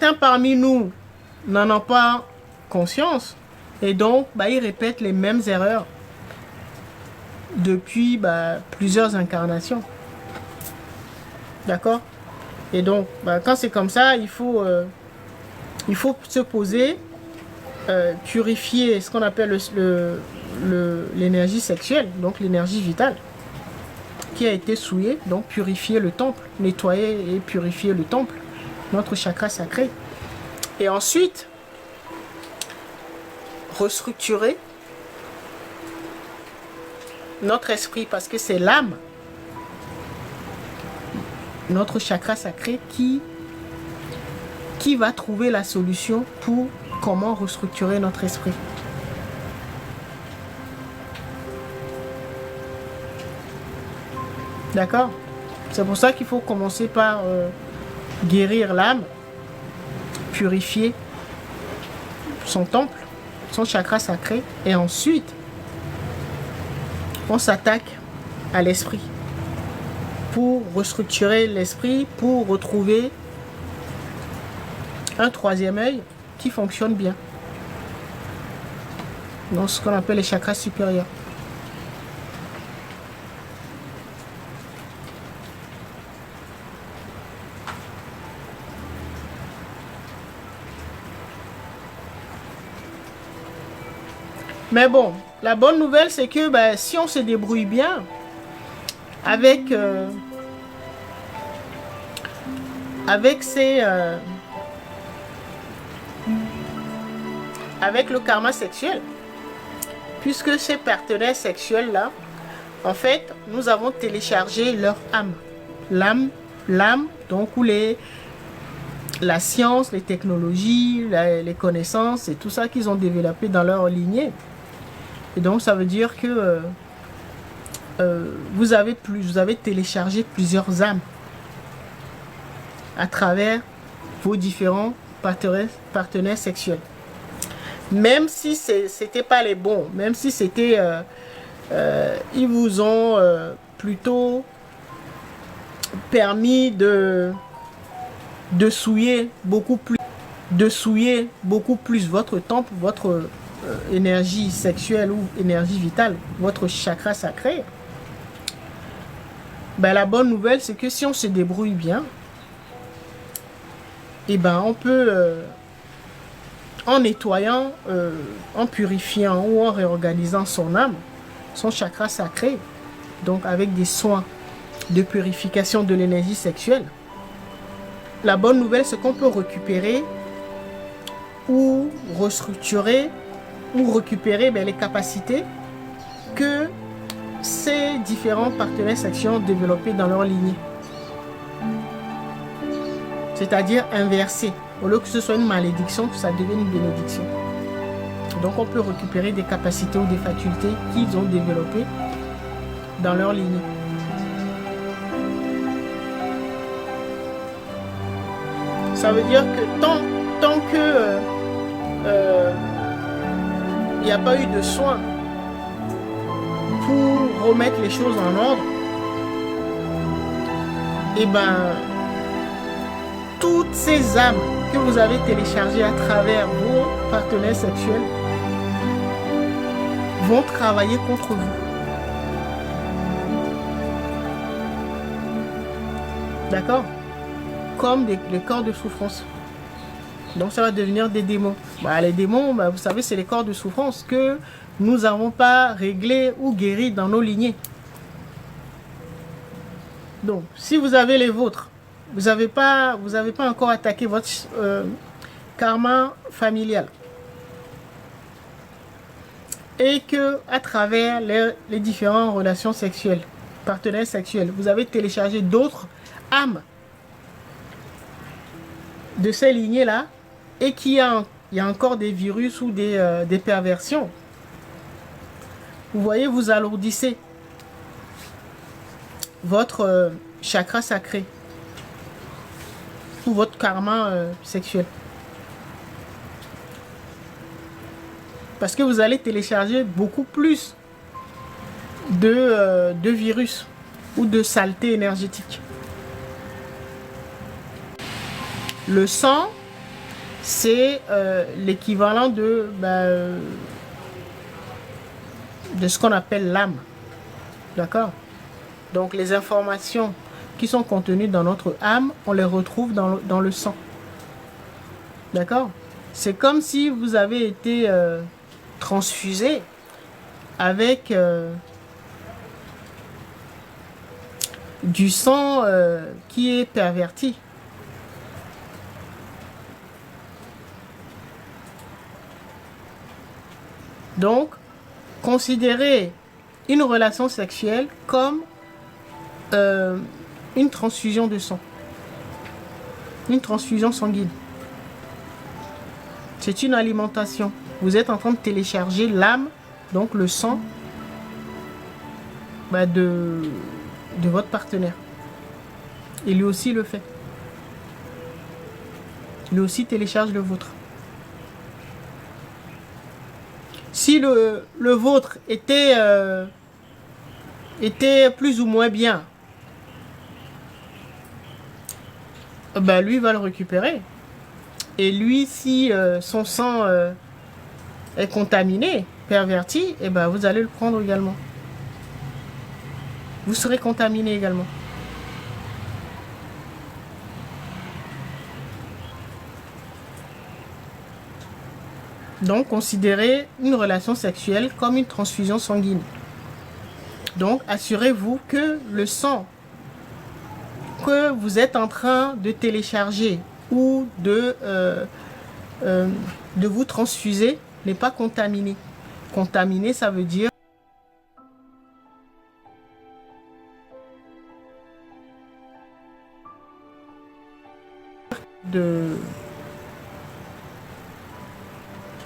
certains parmi nous n'en ont pas conscience et donc ils répètent les mêmes erreurs depuis plusieurs incarnations. D'accord? Et donc, quand c'est comme ça, il faut se poser, purifier ce qu'on appelle l'énergie sexuelle, donc l'énergie vitale, qui a été souillée, donc purifier le temple, nettoyer et purifier le temple, notre chakra sacré. Et ensuite, restructurer notre esprit, parce que c'est l'âme, notre chakra sacré qui va trouver la solution pour comment restructurer notre esprit. D'accord? C'est pour ça qu'il faut commencer par guérir l'âme, purifier son temple, son chakra sacré, et ensuite on s'attaque à l'esprit pour restructurer l'esprit, pour retrouver un troisième œil qui fonctionne bien. Donc ce qu'on appelle les chakras supérieurs. Mais bon, la bonne nouvelle, c'est que si on se débrouille bien avec le karma sexuel, puisque ces partenaires sexuels-là, en fait, nous avons téléchargé leur âme. L'âme, donc où la science, les technologies, les connaissances et tout ça qu'ils ont développé dans leur lignée. Et donc, ça veut dire que vous avez téléchargé plusieurs âmes à travers vos différents partenaires sexuels. Même si c'était pas les bons, même si c'était ils vous ont plutôt permis de souiller beaucoup plus votre temple, votre énergie sexuelle ou énergie vitale, votre chakra sacré. La bonne nouvelle, c'est que si on se débrouille bien, on peut, en nettoyant, en purifiant ou en réorganisant son âme, son chakra sacré, donc avec des soins de purification de l'énergie sexuelle, la bonne nouvelle, c'est qu'on peut récupérer ou restructurer ou récupérer les capacités que ces différents partenaires sexuels ont développées dans leur lignée. C'est-à-dire inverser. Au lieu que ce soit une malédiction, que ça devienne une bénédiction. Donc on peut récupérer des capacités ou des facultés qu'ils ont développées dans leur lignée. Ça veut dire que tant que il n'y a pas eu de soins pour remettre les choses en ordre, toutes ces âmes que vous avez téléchargées à travers vos partenaires sexuels vont travailler contre vous. D'accord? Comme les corps de souffrance. Donc ça va devenir des démons. Les démons, vous savez, c'est les corps de souffrance que nous n'avons pas réglés ou guéris dans nos lignées. Donc, si vous avez les vôtres, vous n'avez pas encore attaqué votre karma familial. Et que à travers les différentes relations sexuelles, partenaires sexuels, vous avez téléchargé d'autres âmes de ces lignées-là, et qu'il y a encore des virus ou des perversions. Vous voyez, vous alourdissez votre chakra sacré ou votre karma sexuel. Parce que vous allez télécharger beaucoup plus de virus ou de saleté énergétique. Le sang c'est l'équivalent de ce qu'on appelle l'âme. D'accord? Donc les informations qui sont contenues dans notre âme, on les retrouve dans le sang. D'accord? C'est comme si vous avez été transfusé avec du sang qui est perverti. Donc, considérez une relation sexuelle comme une transfusion de sang, une transfusion sanguine. C'est une alimentation. Vous êtes en train de télécharger l'âme, donc le sang de votre partenaire. Et lui aussi le fait. Lui aussi télécharge le vôtre. Si le vôtre était plus ou moins bien, lui va le récupérer. Et lui, si son sang est contaminé, perverti, vous allez le prendre également. Vous serez contaminé également. Donc, considérez une relation sexuelle comme une transfusion sanguine. Donc, assurez-vous que le sang que vous êtes en train de télécharger ou de vous transfuser n'est pas contaminé. Contaminé, ça veut dire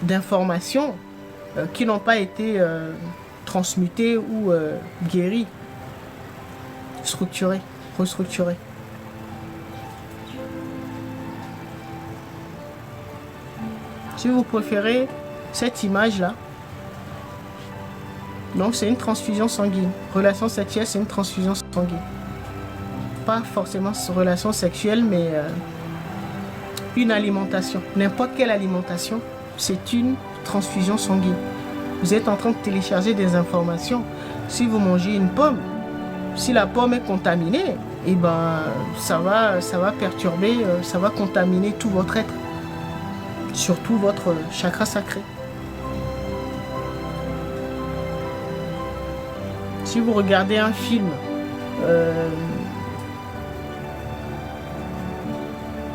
d'informations qui n'ont pas été transmutées ou guéries, structurées, restructurées. Si vous préférez cette image-là, donc c'est une transfusion sanguine. Relation sexuelle, c'est une transfusion sanguine. Pas forcément relation sexuelle, mais une alimentation. N'importe quelle alimentation, c'est une transfusion sanguine. Vous êtes en train de télécharger des informations. Si vous mangez une pomme, si la pomme est contaminée, ça va perturber, ça va contaminer tout votre être. Surtout votre chakra sacré. Si vous regardez un film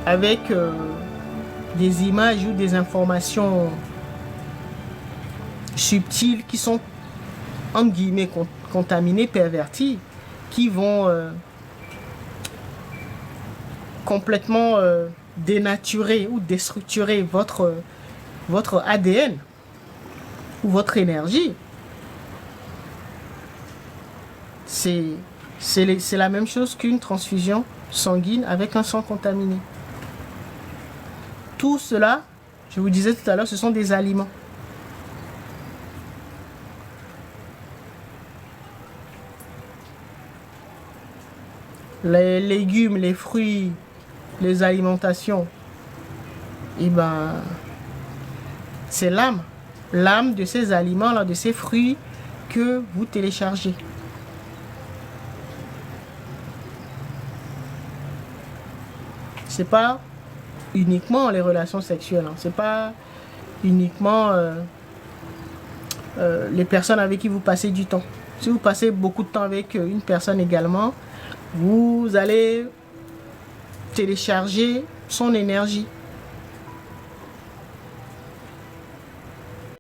avec des images ou des informations subtiles qui sont entre guillemets contaminées, perverties, qui vont complètement dénaturer ou déstructurer votre ADN ou votre énergie, c'est la même chose qu'une transfusion sanguine avec un sang contaminé. Tout cela, je vous disais tout à l'heure, ce sont des aliments. Les légumes, les fruits, les alimentations, c'est l'âme de ces aliments-là, de ces fruits que vous téléchargez. C'est pas uniquement les relations sexuelles, c'est pas uniquement les personnes avec qui vous passez du temps. Si vous passez beaucoup de temps avec une personne également, vous allez télécharger son énergie.